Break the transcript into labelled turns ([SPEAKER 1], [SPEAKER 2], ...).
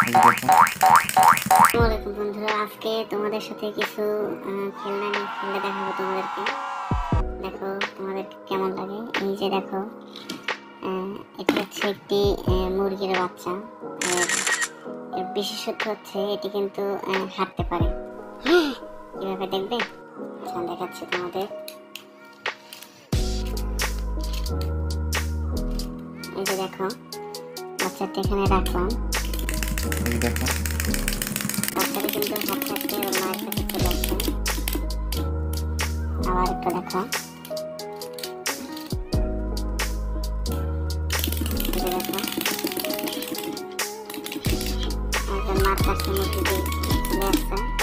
[SPEAKER 1] আসসালামু বন্ধুরা, আজকে তোমাদের সাথে কিছু খেলনা নিয়ে খেলে দেখাবো তোমাদেরকে। দেখো তোমাদের কেমন লাগে। এই যে দেখো, এটা হচ্ছে একটি মুরগির বাচ্চা। এর বিশেষত্ব হচ্ছে এটি কিন্তু হাঁটতে পারে। কিভাবে দেখবে দেখাচ্ছি তোমাদের। এই যে দেখো, বাচ্চাটা এখানে রাখলাম।
[SPEAKER 2] দেখো
[SPEAKER 1] বাচ্চাটা কিন্তু হাত থাকতে ওর মায়ের কাছে চলে আসছে। আবার একটু দেখো, দেখো একজন মার কাছে মুরগি চলে আসছে।